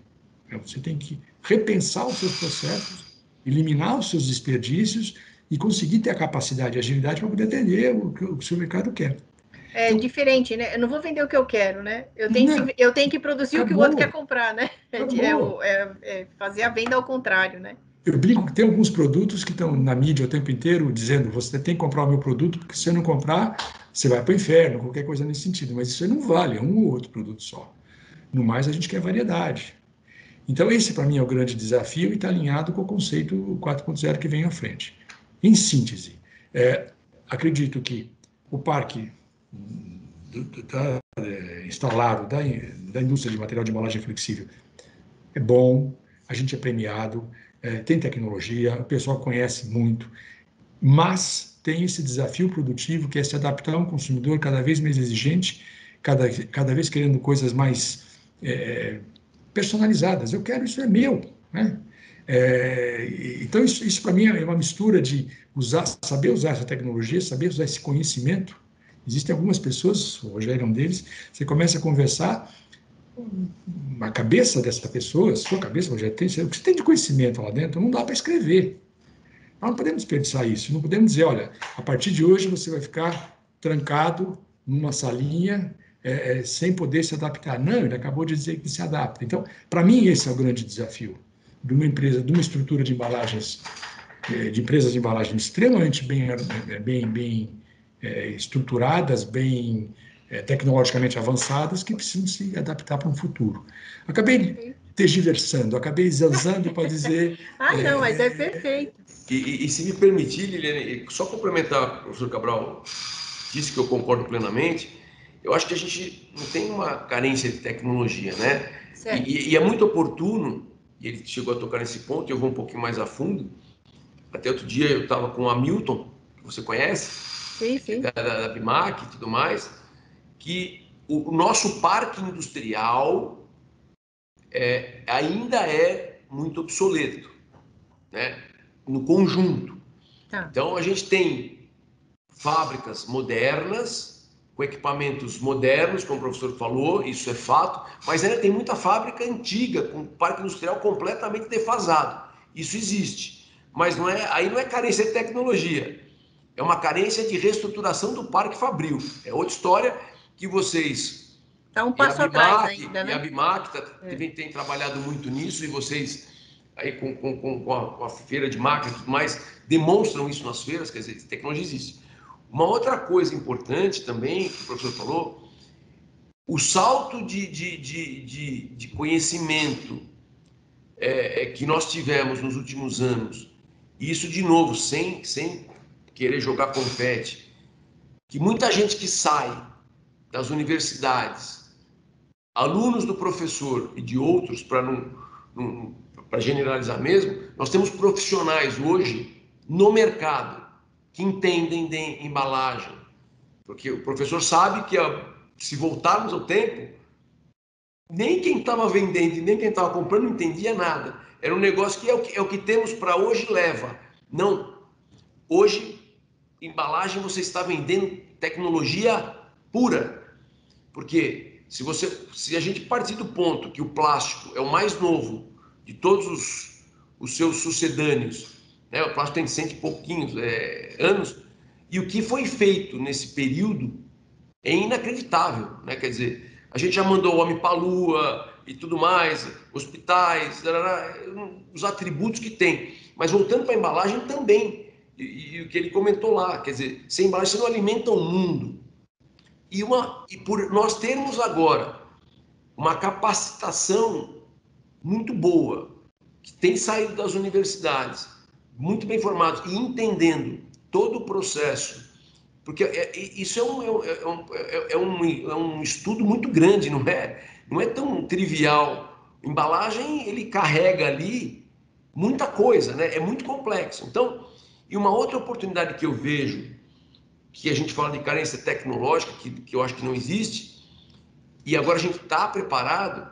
Você tem que repensar os seus processos, eliminar os seus desperdícios e conseguir ter a capacidade e agilidade para poder atender o que o seu mercado quer. Então, diferente, né? Eu não vou vender o que eu quero, né? Eu tenho que produzir o que o outro quer comprar, né? Fazer a venda ao contrário, né? Eu brinco que tem alguns produtos que estão na mídia o tempo inteiro dizendo: você tem que comprar o meu produto, porque se você não comprar, você vai para o inferno, qualquer coisa nesse sentido. Mas isso aí não vale, é um ou outro produto só. No mais, a gente quer variedade. Então, esse, para mim, é o grande desafio e está alinhado com o conceito 4.0 que vem à frente. Em síntese, acredito que o parque instalado da indústria de material de embalagem flexível é bom, a gente é premiado, tem tecnologia, o pessoal conhece muito, mas tem esse desafio produtivo que é se adaptar a um consumidor cada vez mais exigente, cada vez querendo coisas mais personalizadas. Eu quero, isso é meu, né? Então, isso para mim é uma mistura de saber usar essa tecnologia, saber usar esse conhecimento. Existem algumas pessoas, o Rogério é um deles, você começa a conversar, a cabeça dessa pessoa, sua cabeça, Rogério, o que você tem de conhecimento lá dentro, não dá para escrever. Nós não podemos desperdiçar isso, não podemos dizer, olha, a partir de hoje você vai ficar trancado numa salinha sem poder se adaptar. Não, ele acabou de dizer que se adapta. Então, para mim, esse é o grande desafio de uma empresa, de uma estrutura de embalagens, de empresas de embalagem extremamente bem estruturadas, bem tecnologicamente avançadas, que precisam se adaptar para um futuro. Acabei tergiversando, acabei zanzando para dizer... Não, mas é perfeito. E se me permitir, Liliane, só complementar o professor Cabral disse que eu concordo plenamente, eu acho que a gente não tem uma carência de tecnologia, né? E é muito oportuno, e ele chegou a tocar nesse ponto, e eu vou um pouquinho mais a fundo. Até outro dia eu estava com o Hamilton, que você conhece, sim. da Bimac e tudo mais, que o nosso parque industrial ainda é muito obsoleto, né? No conjunto. Tá. Então a gente tem fábricas modernas, com equipamentos modernos, como o professor falou, isso é fato, mas ainda tem muita fábrica antiga, com parque industrial completamente defasado. Isso existe. Mas aí não é carência de tecnologia, é uma carência de reestruturação do parque fabril. É outra história que vocês... Está um passo atrás ainda, né? E a Bimac tem trabalhado muito nisso, e vocês, aí com a feira de máquina e tudo mais, demonstram isso nas feiras, quer dizer, tecnologia existe. Uma outra coisa importante também, que o professor falou, o salto de conhecimento que nós tivemos nos últimos anos, e isso, de novo, sem querer jogar confete, que muita gente que sai das universidades, alunos do professor e de outros, para generalizar mesmo, nós temos profissionais hoje no mercado que entendem de embalagem, porque o professor sabe que se voltarmos ao tempo, nem quem estava vendendo e nem quem estava comprando não entendia nada. Era um negócio que é o que temos para hoje, leva. Não. Hoje, embalagem, você está vendendo tecnologia pura. Porque se a gente partir do ponto que o plástico é o mais novo de todos os seus sucedâneos, né? O plástico tem 100 e pouquinhos anos, e o que foi feito nesse período é inacreditável, né? Quer dizer, a gente já mandou o homem para a Lua e tudo mais, hospitais, os atributos que tem. Mas voltando para a embalagem também, e o que ele comentou lá, quer dizer, sem embalagem você não alimenta o mundo. E por nós termos agora uma capacitação muito boa, que tem saído das universidades, muito bem formados e entendendo todo o processo, porque isso é um estudo muito grande, não é tão trivial. Embalagem, ele carrega ali muita coisa, né? É muito complexo. Então, e uma outra oportunidade que eu vejo, que a gente fala de carência tecnológica, que eu acho que não existe, e agora a gente está preparado,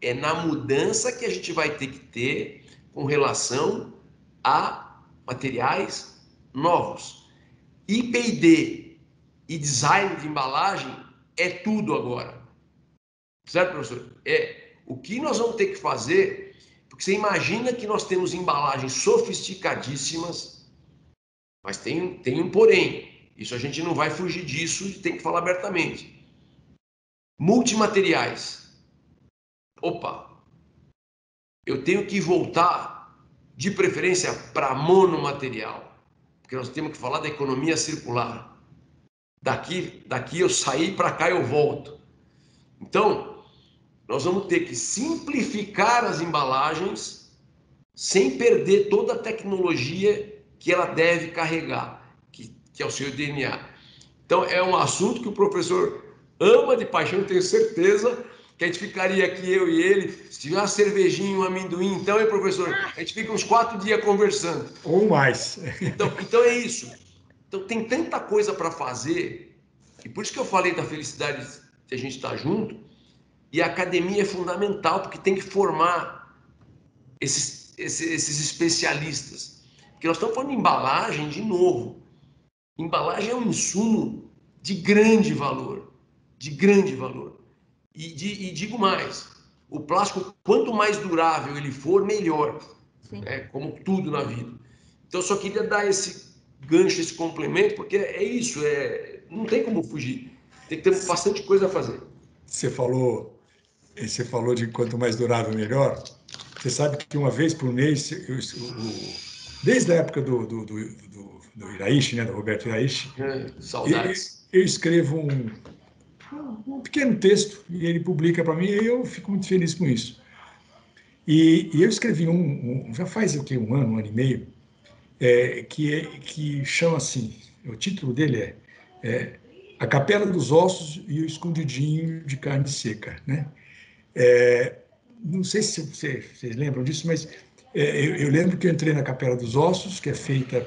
é na mudança que a gente vai ter que ter com relação a materiais novos. I+D e design de embalagem é tudo agora. Certo, professor? O que nós vamos ter que fazer, porque você imagina que nós temos embalagens sofisticadíssimas, mas tem um porém. Isso a gente não vai fugir disso e tem que falar abertamente. Multimateriais. Opa! Eu tenho que voltar, de preferência, para monomaterial, porque nós temos que falar da economia circular. Daqui eu saí, para cá eu volto. Então, nós vamos ter que simplificar as embalagens sem perder toda a tecnologia que ela deve carregar, que é o seu DNA. Então, é um assunto que o professor ama de paixão, eu tenho certeza que a gente ficaria aqui, eu e ele, se tiver uma cervejinha, um amendoim, então, hein, professor? A gente fica uns 4 dias conversando. Ou mais. Então é isso. Então, tem tanta coisa para fazer, e por isso que eu falei da felicidade de a gente estar junto, e a academia é fundamental, porque tem que formar esses especialistas. Porque nós estamos falando de embalagem de novo. Embalagem é um insumo de grande valor, E digo mais, o plástico, quanto mais durável ele for, melhor, como tudo na vida. Então, eu só queria dar esse gancho, esse complemento, porque é isso, não tem como fugir. Tem que ter bastante coisa a fazer. Você falou de quanto mais durável, melhor. Você sabe que uma vez por mês, desde a época do Iraishi, né, do Roberto Iraishi, Saudades. eu escrevo um pequeno texto e ele publica para mim e eu fico muito feliz com isso. E eu escrevi já faz o quê? Um ano e meio, que chama assim, o título dele é A Capela dos Ossos e o Escondidinho de Carne Seca, né? Não sei se vocês lembram disso, mas eu lembro que eu entrei na Capela dos Ossos, que é feita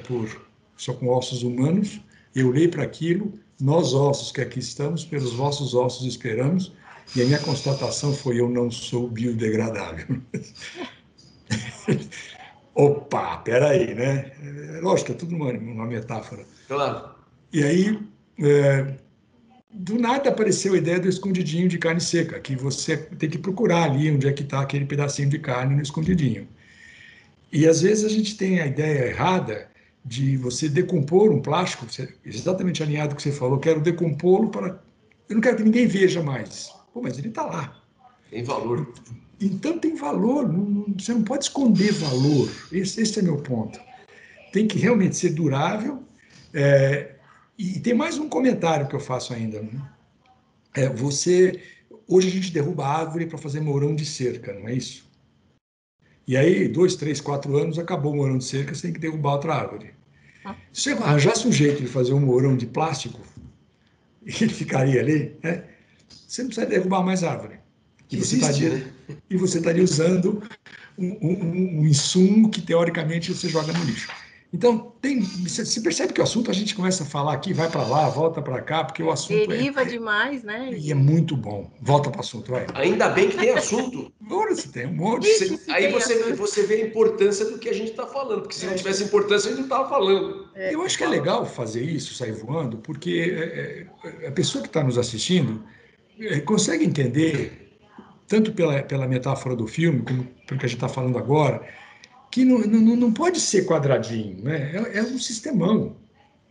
só com ossos humanos. Eu olhei para aquilo, nós ossos que aqui estamos, pelos vossos ossos esperamos, e a minha constatação foi: eu não sou biodegradável. Opa, peraí, né? Lógico, é tudo uma metáfora. Claro. E aí, do nada apareceu a ideia do escondidinho de carne seca, que você tem que procurar ali onde é que está aquele pedacinho de carne no escondidinho. E às vezes a gente tem a ideia errada de você decompor um plástico, exatamente alinhado com o que você falou, quero decompô-lo para... Eu não quero que ninguém veja mais. Pô, mas ele está lá. Tem valor. Então tem valor, você não pode esconder valor. Esse é meu ponto. Tem que realmente ser durável. E tem mais um comentário que eu faço ainda. Né? Hoje a gente derruba a árvore para fazer mourão de cerca, não é isso? E aí, 2, 3, 4 anos, acabou o mourão de cerca, você tem que derrubar outra árvore. Se você arranjasse um jeito de fazer um mourão de plástico, ele ficaria ali, né? Você não precisa derrubar mais árvore. E você estaria usando um insumo que, teoricamente, você joga no lixo. Então, você percebe que o assunto a gente começa a falar aqui, vai para lá, volta para cá, porque o assunto deriva demais, né? E é muito bom. Volta para o assunto, vai. Ainda bem que tem assunto. Agora você tem um monte. Aí você vê a importância do que a gente está falando, porque se não tivesse importância, a gente não estava falando. Eu acho que é legal fazer isso, sair voando, porque a pessoa que está nos assistindo consegue entender, tanto pela metáfora do filme, como pelo que a gente está falando agora, que não pode ser quadradinho, né? É um sistemão,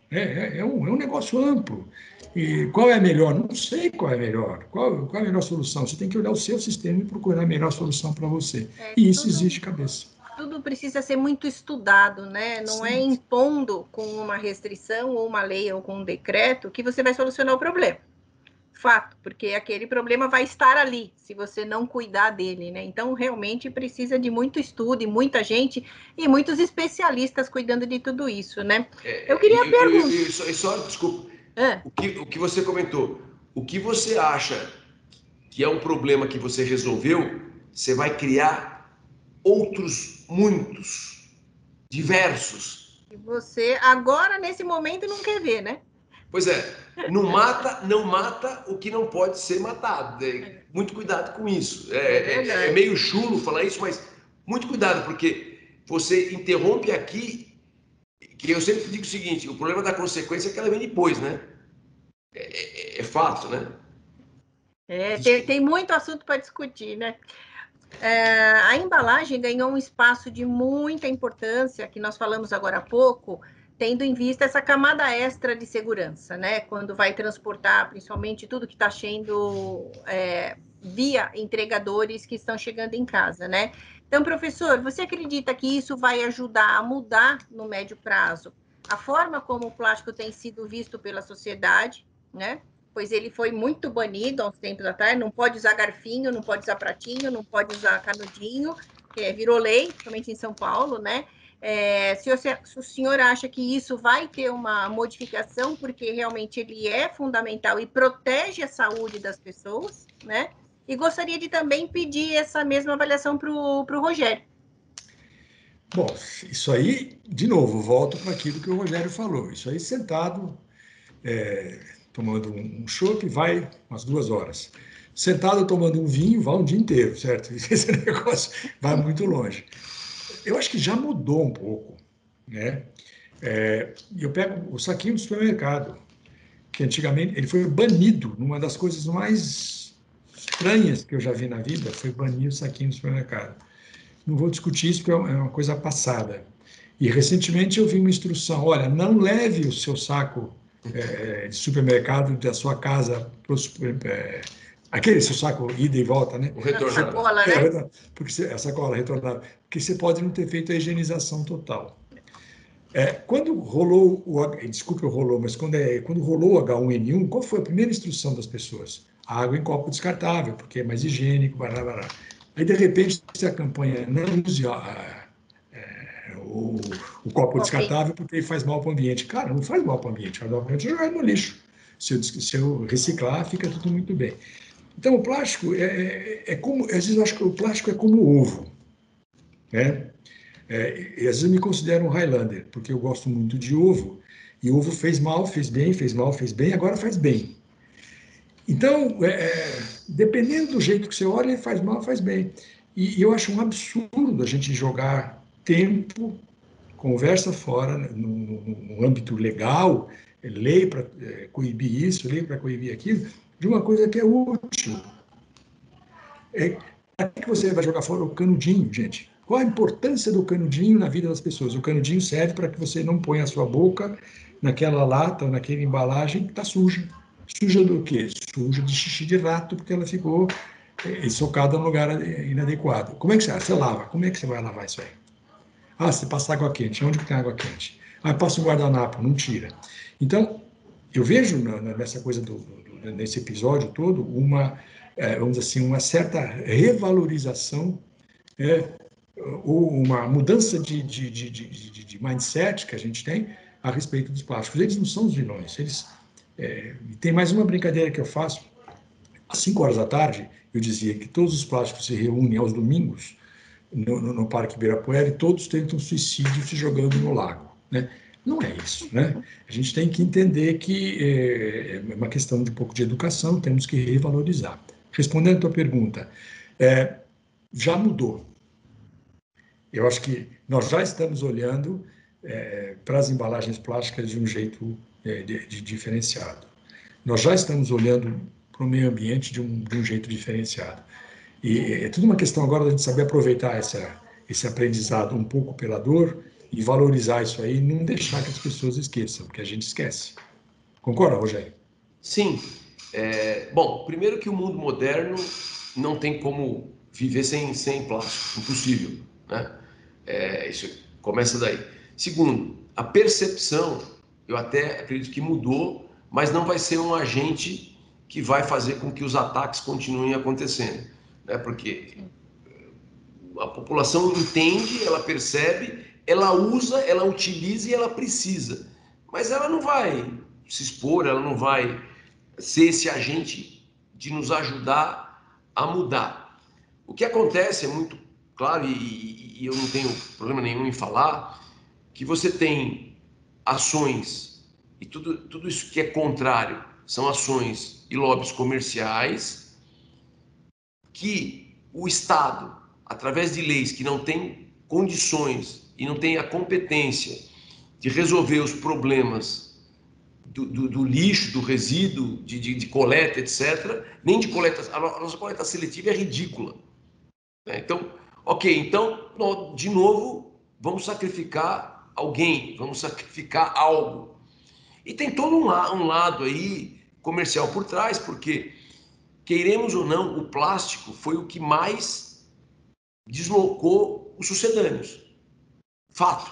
é um negócio amplo. E qual é a melhor? Não sei qual é a melhor. Qual é a melhor solução? Você tem que olhar o seu sistema e procurar a melhor solução para você. E isso exige cabeça. Tudo precisa ser muito estudado, né? Não é impondo com uma restrição ou uma lei ou com um decreto que você vai solucionar o problema. Fato, porque aquele problema vai estar ali, se você não cuidar dele, né? Então, realmente precisa de muito estudo e muita gente e muitos especialistas cuidando de tudo isso, né? Eu queria perguntar... Desculpa, o que você comentou, o que você acha que é um problema que você resolveu, você vai criar outros muitos, diversos. E você, agora, nesse momento, não quer ver, né? Pois é, não mata o que não pode ser matado. Muito cuidado com isso. É meio chulo falar isso, mas muito cuidado, porque você interrompe aqui, que eu sempre digo o seguinte, o problema da consequência é que ela vem depois, né? É fato, né? Tem muito assunto para discutir, né? A embalagem ganhou um espaço de muita importância, que nós falamos agora há pouco, tendo em vista essa camada extra de segurança, né? Quando vai transportar, principalmente, tudo que está sendo via entregadores que estão chegando em casa, né? Então, professor, você acredita que isso vai ajudar a mudar no médio prazo a forma como o plástico tem sido visto pela sociedade, né? Pois ele foi muito banido há uns tempos atrás, não pode usar garfinho, não pode usar pratinho, não pode usar canudinho, que virou lei, principalmente em São Paulo, né? Se o senhor acha que isso vai ter uma modificação, porque realmente ele é fundamental e protege a saúde das pessoas, né? E gostaria de também pedir essa mesma avaliação para o Rogério. Bom, isso aí, de novo, volto para aquilo que o Rogério falou. Isso aí sentado, tomando um chopp, vai umas 2 horas. Sentado tomando um vinho, vai um dia inteiro, certo? Esse negócio vai muito longe. Eu acho que já mudou um pouco, né? Eu pego o saquinho do supermercado, que antigamente ele foi banido. Uma das coisas mais estranhas que eu já vi na vida foi banir o saquinho do supermercado. Não vou discutir isso, porque é uma coisa passada. E recentemente eu vi uma instrução, olha, não leve o seu saco de supermercado da sua casa para o aquele seu saco ida e volta, né? O retornável. Sacola, né? Porque a sacola retornável, porque você pode não ter feito a higienização total. Quando rolou desculpe o rolou, mas quando rolou o H1N1, qual foi a primeira instrução das pessoas? A água em copo descartável, porque é mais higiênico, bará, bará. Aí, de repente, a campanha não use o copo descartável porque ele faz mal para o ambiente. Cara, não faz mal para o ambiente, faz mal para o ambiente, jogar no lixo. Se eu reciclar, fica tudo muito bem. Então, o plástico é como, às vezes eu acho que o plástico é como o ovo, né? E às vezes eu me considero um Highlander, porque eu gosto muito de ovo, e ovo fez mal, fez bem, fez mal, fez bem, agora faz bem. Então, dependendo do jeito que você olha, ele faz mal, faz bem. E eu acho um absurdo a gente jogar tempo, conversa fora, no âmbito legal, lei para coibir isso, lei para coibir aquilo, de uma coisa que é útil. Para que você vai jogar fora o canudinho, gente? Qual a importância do canudinho na vida das pessoas? O canudinho serve para que você não ponha a sua boca naquela lata ou naquela embalagem que está suja. Suja do quê? Suja de xixi de rato, porque ela ficou socada no lugar inadequado. Como é que você lava? Como é que você vai lavar isso aí? Ah, você passa água quente. Onde que tem água quente? Ah, passa um guardanapo. Não tira. Então, eu vejo nessa coisa nesse episódio todo vamos dizer assim, uma certa revalorização, ou uma mudança de mindset que a gente tem a respeito dos plásticos. Eles não são os vilões. Tem mais uma brincadeira que eu faço. Às 5 horas da tarde, eu dizia que todos os plásticos se reúnem aos domingos no Parque Ibirapuera e todos tentam suicídio se jogando no lago, né? Não é isso, né? A gente tem que entender que é uma questão de um pouco de educação, temos que revalorizar. Respondendo a tua pergunta, já mudou. Eu acho que nós já estamos olhando para as embalagens plásticas de um jeito diferenciado. Nós já estamos olhando para o meio ambiente de um jeito diferenciado. E é tudo uma questão agora de a gente saber aproveitar esse aprendizado um pouco pela dor e valorizar isso aí e não deixar que as pessoas esqueçam, porque a gente esquece. Concorda, Rogério? Sim. Bom, primeiro que o mundo moderno não tem como viver sem plástico, impossível, né? Isso começa daí. Segundo, a percepção, eu até acredito que mudou, mas não vai ser um agente que vai fazer com que os ataques continuem acontecendo, né? Porque a população entende, ela percebe, ela usa, ela utiliza e ela precisa, mas ela não vai se expor, ela não vai ser esse agente de nos ajudar a mudar. O que acontece é muito claro, e eu não tenho problema nenhum em falar, que você tem ações, e tudo isso que é contrário são ações e lobbies comerciais, que o Estado, através de leis que não têm condições e não tem a competência de resolver os problemas do lixo, do resíduo, de coleta, etc., nem de coleta. A nossa coleta seletiva é ridícula. Então, então, de novo, vamos sacrificar alguém, vamos sacrificar algo. E tem todo um lado aí comercial por trás, porque, queremos ou não, o plástico foi o que mais deslocou os sucedâneos. Fato.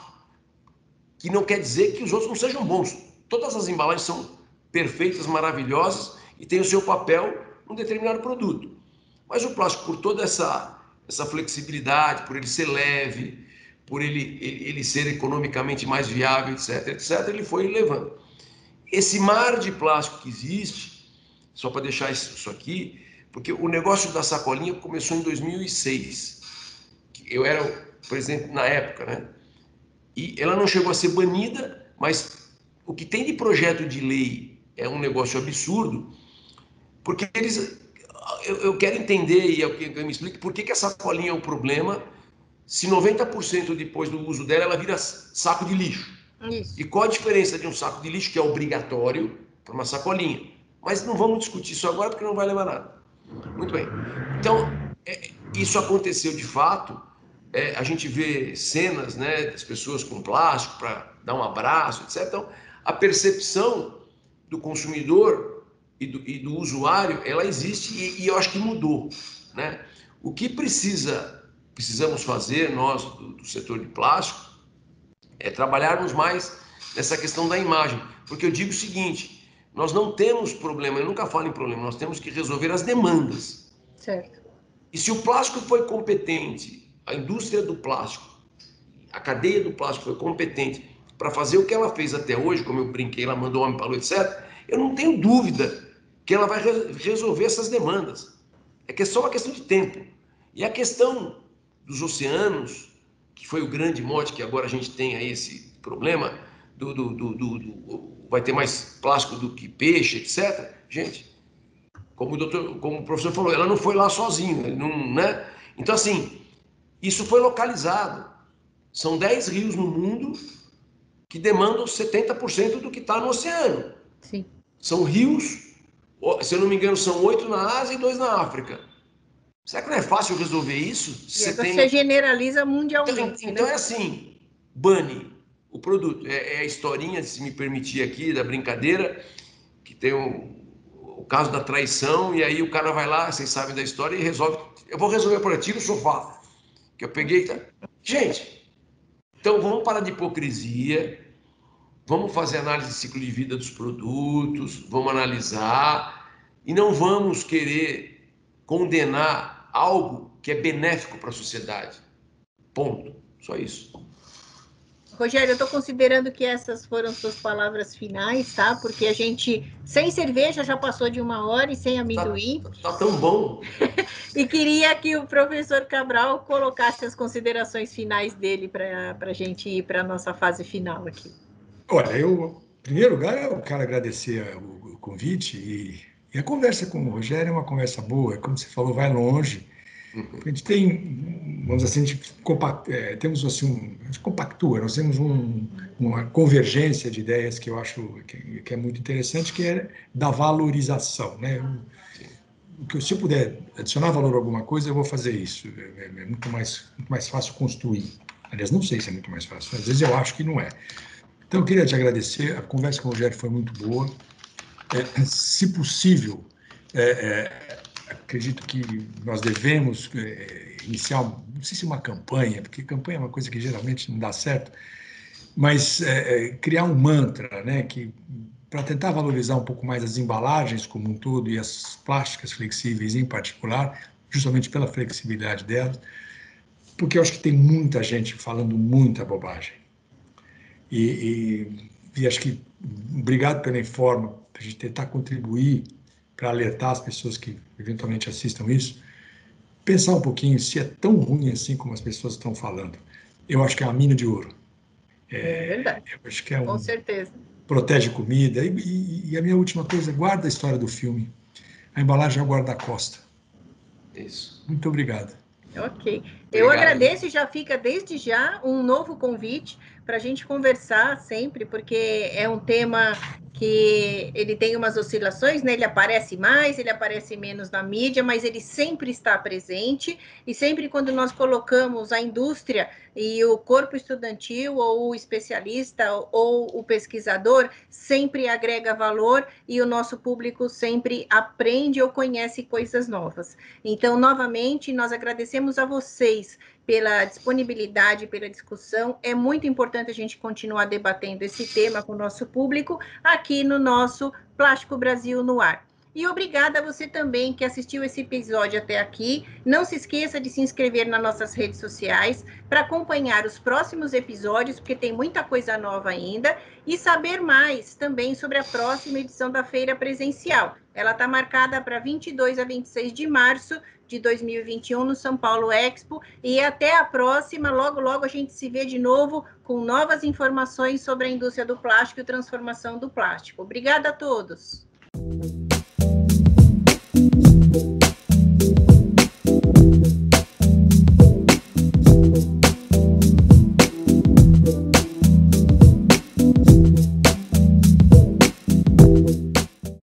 Que não quer dizer que os outros não sejam bons. Todas as embalagens são perfeitas, maravilhosas e têm o seu papel num determinado produto. Mas o plástico, por toda essa flexibilidade, por ele ser leve, por ele ser economicamente mais viável, etc., ele foi levando. Esse mar de plástico que existe, só para deixar isso aqui, porque o negócio da sacolinha começou em 2006. Eu era o presidente na época, né? E ela não chegou a ser banida, mas o que tem de projeto de lei é um negócio absurdo, porque eu quero entender, e eu me explique, por que a sacolinha é o problema, se 90% depois do uso dela, ela vira saco de lixo. Isso. E qual a diferença de um saco de lixo, que é obrigatório, para uma sacolinha? Mas não vamos discutir isso agora, porque não vai levar nada. Muito bem. Então, isso aconteceu de fato, a gente vê cenas, né, das pessoas com plástico para dar um abraço, etc. Então, a percepção do consumidor e do usuário, ela existe e eu acho que mudou, né? O que precisamos fazer, nós do setor de plástico, é trabalharmos mais nessa questão da imagem. Porque eu digo o seguinte, nós não temos problema, eu nunca falo em problema, nós temos que resolver as demandas. Certo. E se o plástico foi competente, a indústria do plástico, a cadeia do plástico foi competente para fazer o que ela fez até hoje, como eu brinquei, ela mandou homem para a lua, etc., eu não tenho dúvida que ela vai resolver essas demandas. É que é só uma questão de tempo. E a questão dos oceanos, que foi o grande mote, que agora a gente tem aí esse problema, vai ter mais plástico do que peixe, etc. Gente, como o professor falou, ela não foi lá sozinha, não, né? Então, assim, isso foi localizado. São 10 rios no mundo que demandam 70% do que está no oceano. Sim. São rios, se eu não me engano, são 8 na Ásia e 2 na África. Será que não é fácil resolver isso? Você generaliza mundialmente, então né? é assim, bane o produto. É a historinha, se me permitir aqui, da brincadeira, que tem o caso da traição, e aí o cara vai lá, vocês sabem da história, e resolve. Eu vou resolver por aqui no sofá, que eu peguei. Tá? Gente, então vamos parar de hipocrisia, vamos fazer análise de ciclo de vida dos produtos, vamos analisar, e não vamos querer condenar algo que é benéfico para a sociedade. Ponto. Só isso. Rogério, eu estou considerando que essas foram suas palavras finais, tá? Porque a gente, sem cerveja, já passou de 1 hora e sem amendoim. Tá tão bom. E queria que o professor Cabral colocasse as considerações finais dele para a gente ir para a nossa fase final aqui. Olha, em primeiro lugar, eu quero agradecer o convite e a conversa com o Rogério é uma conversa boa, como você falou, vai longe. A gente tem, vamos dizer assim, a gente temos assim, a gente compactua, nós temos uma convergência de ideias que eu acho que é muito interessante, que é da valorização, né? Se eu puder adicionar valor a alguma coisa, eu vou fazer isso. É muito mais fácil construir. Aliás, não sei se é muito mais fácil, às vezes eu acho que não é. Então, eu queria te agradecer, a conversa com o Rogério foi muito boa. Se possível, acredito que nós devemos iniciar, não sei se uma campanha, porque campanha é uma coisa que geralmente não dá certo, mas criar um mantra, né, para tentar valorizar um pouco mais as embalagens como um todo e as plásticas flexíveis em particular, justamente pela flexibilidade delas, porque eu acho que tem muita gente falando muita bobagem. E acho que, obrigado pela informa, para a gente tentar contribuir para alertar as pessoas que eventualmente assistam isso, pensar um pouquinho se é tão ruim assim como as pessoas estão falando. Eu acho que é uma mina de ouro. É verdade. Eu acho que com certeza. Protege comida. E a minha última coisa, guarda a história do filme. A embalagem é o guarda-costa. Isso. Muito obrigado. Ok. Eu Obrigado. agradeço e já fica desde já um novo convite para a gente conversar sempre, porque é um tema que ele tem umas oscilações, né? Ele aparece mais, ele aparece menos na mídia, mas ele sempre está presente, e sempre quando nós colocamos a indústria e o corpo estudantil, ou o especialista, ou o pesquisador, sempre agrega valor, e o nosso público sempre aprende ou conhece coisas novas. Então, novamente, nós agradecemos a vocês pela disponibilidade, pela discussão. É muito importante a gente continuar debatendo esse tema com o nosso público aqui no nosso Plástico Brasil no Ar. E obrigada a você também que assistiu esse episódio até aqui. Não se esqueça de se inscrever nas nossas redes sociais para acompanhar os próximos episódios, porque tem muita coisa nova ainda, e saber mais também sobre a próxima edição da feira presencial. Ela está marcada para 22 a 26 de março de 2021 no São Paulo Expo, e até a próxima. Logo, logo a gente se vê de novo com novas informações sobre a indústria do plástico e transformação do plástico. Obrigada a todos.